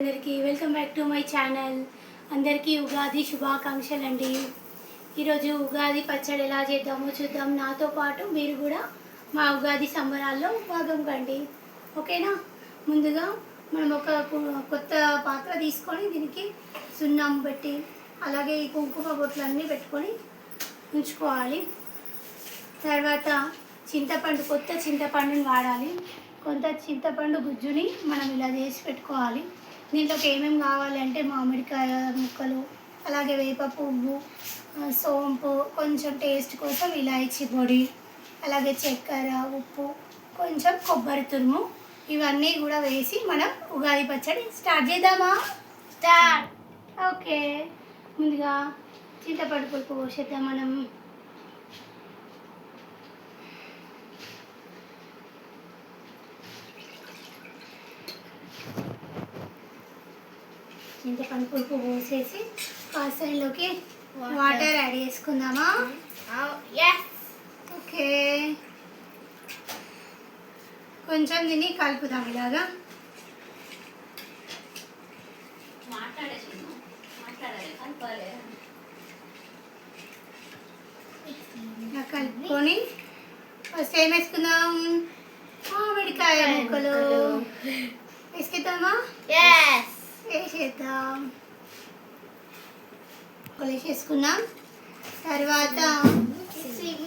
అందరికీ welcome back to my channel. అందరికీ ఉగాది శుభాకాంక్షలు అండి. ఈరోజు ఉగాది పచ్చడి ఎలా చేద్దామో చూద్దాం. నాతో పాటు మీరు కూడా మా ఉగాది సంబరాల్లో భాగం కండి, ఓకేనా? ముందుగా మనం ఒక కొత్త పాత్ర తీసుకొని దీనికి సున్నం పెట్టి అలాగే ఈ కుంకుమ బొట్లన్నీ పెట్టుకొని ఉంచుకోవాలి. తర్వాత చింతపండు, కొత్త చింతపండుని వాడాలి. కొంత చింతపండు గుజ్జుని మనం ఇలా చేసి పెట్టుకోవాలి. దీంట్లోకి ఏమేమి కావాలంటే మామిడికాయ ముక్కలు, అలాగే వేప పువ్వు, సోంపు, కొంచెం టేస్ట్ కోసం ఇలాచీ పొడి, అలాగే చక్కెర, ఉప్పు, కొంచెం కొబ్బరి తురుము, ఇవన్నీ కూడా వేసి మనం ఉగాది పచ్చడి స్టార్ట్ చేద్దామా? స్టార్ట్. ఓకే, ముందుగా చింతపండు పులుపు పోసేద్దాం. మనం చింతపండు పులుపు పోసేసి కాసైలోకి వాటర్ యాడ్ చేసుకుందామా? ఓకే, కొంచెం దీన్ని కలుపుదాం ఇలాగా. ఇలా కలుపుకొని ఫస్ట్ ఏం వేసుకుందాం? మామిడికాయ ముక్కలు వేసుకుందామా? వేసేద్దాం. వేసేసుకున్నాం. తర్వాత మిక్సింగ్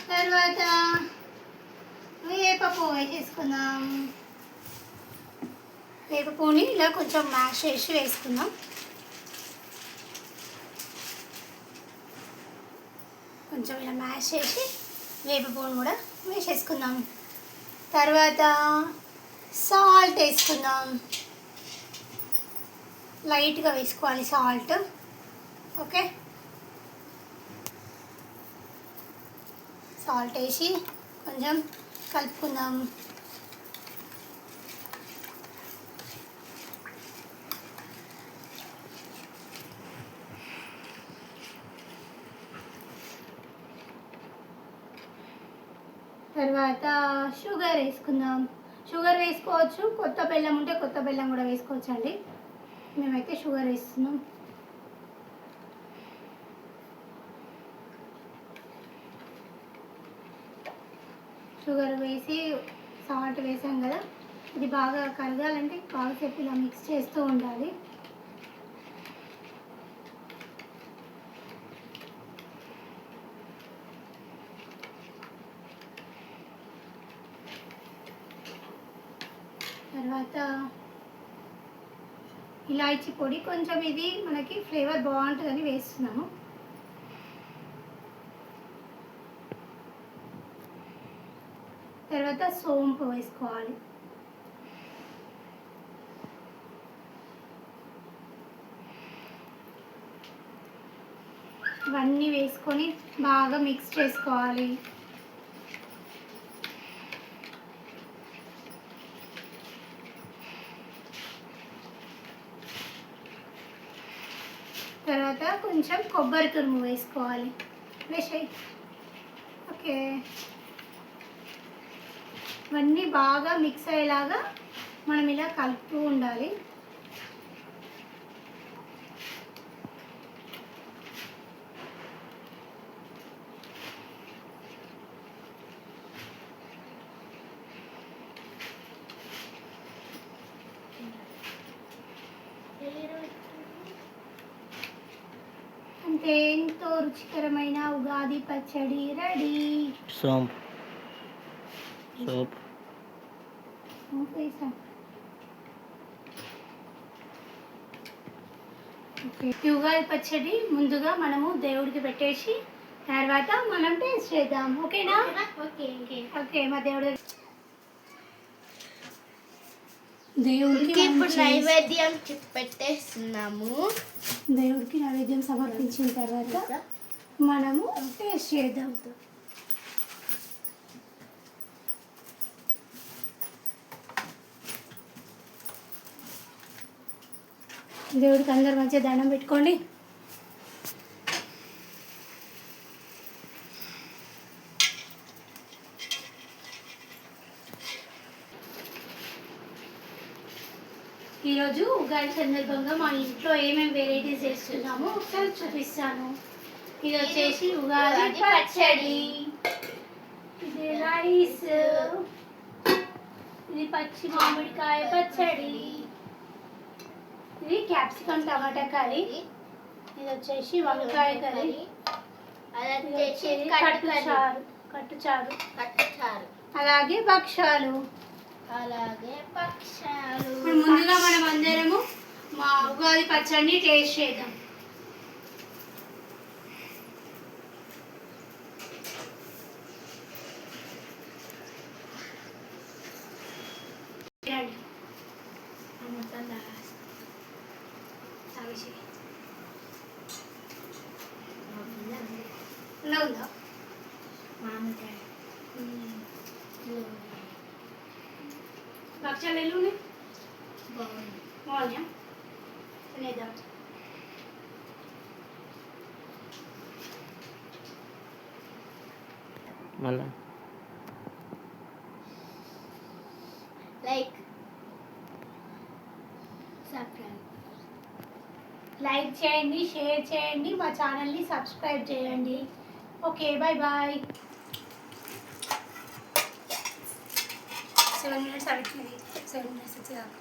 తర్వాత వేప పువ్వు వేసేసుకుందాం. వేప పువ్వుని ఇలా కొంచెం మ్యాష్ చేసి వేసుకుందాం. కొంచెం ఇలా మ్యాష్ చేసి వేప పువ్వుని కూడా వేసేసుకుందాం. తర్వాత సాల్ట్ వేసుకుందాం. లైట్గా వేసుకోవాలి సాల్ట్. ఓకే, సాల్ట్ వేసి కొంచెం కలుపుకుందాం. తర్వాత షుగర్ వేసుకుందాం. షుగర్ వేసుకోవచ్చు, కొత్త బెల్లం ఉంటే కొత్త బెల్లం కూడా వేసుకోవచ్చు అండి. మేమైతే షుగర్ వేస్తున్నాం. షుగర్ వేసి సాల్ట్ వేసాం కదా, ఇది బాగా కరగాలంటే కాసేపు ఇలా మిక్స్ చేస్తూ ఉండాలి. తర్వాత ఇలాచీ పొడి కొంచెం, ఇది మనకి ఫ్లేవర్ బాగుంటుందని వేస్తున్నాము. తర్వాత సోంపు వేసుకోవాలి. ఇవన్నీ వేసుకొని బాగా మిక్స్ చేసుకోవాలి. తర్వాత కొంచెం కొబ్బరి తురుము వేసుకోవాలి. వేసేయి. ఓకే, ఇవన్నీ బాగా మిక్స్ అయ్యేలాగా మనం ఇలా కలుపుతూ ఉండాలి. అంతే, ఎంతో రుచికరమైన ఉగాది పచ్చడి రెడీ. ఉగాది పచ్చడి ముందుగా మనము దేవుడికి పెట్టేసి తర్వాత మనం టేస్ట్ చేద్దాం, ఓకేనా? ఓకే, మా దేవుడికి ఇప్పుడు నైవేద్యం పెట్టేస్తున్నాము. దేవుడికి నైవేద్యం సమర్పించిన తర్వాత మనము టేస్ట్ చేద్దాం. దేవుడికి అందరు మంచిగా దండం పెట్టుకోండి. ఈరోజు ఉగాది సందర్భంగా మా ఇంట్లో ఏమేమి వెరైటీస్ చేస్తున్నామో ఒకసారి చూపిస్తాను. ఇది వచ్చేసి ఉగాది పచ్చడి, ఇది రైస్, ఇది పచ్చి మామిడికాయ పచ్చడి, ఇది క్యాప్సికమ్ టమాటా కర్రీ, ఇది వచ్చేసి వంకాయ కర్రీ, కట్టుచారు, అలాగే భక్షాలు. ఇప్పుడు ముందుగా మనం అందరము మా ఉగాది పచ్చడిని టేస్ట్ చేద్దాం. ఉందా మామిడికాయ భక్షాలు ఎల్లు బాగున్నాయా తినేద్దాం. మళ్ళా లైక్ చేయండి, షేర్ చేయండి, మా ఛానల్ని సబ్స్క్రైబ్ చేయండి. Okay, bye bye. 7 minutes అవుతుంది, 7 minutes వచ్చేదాకా.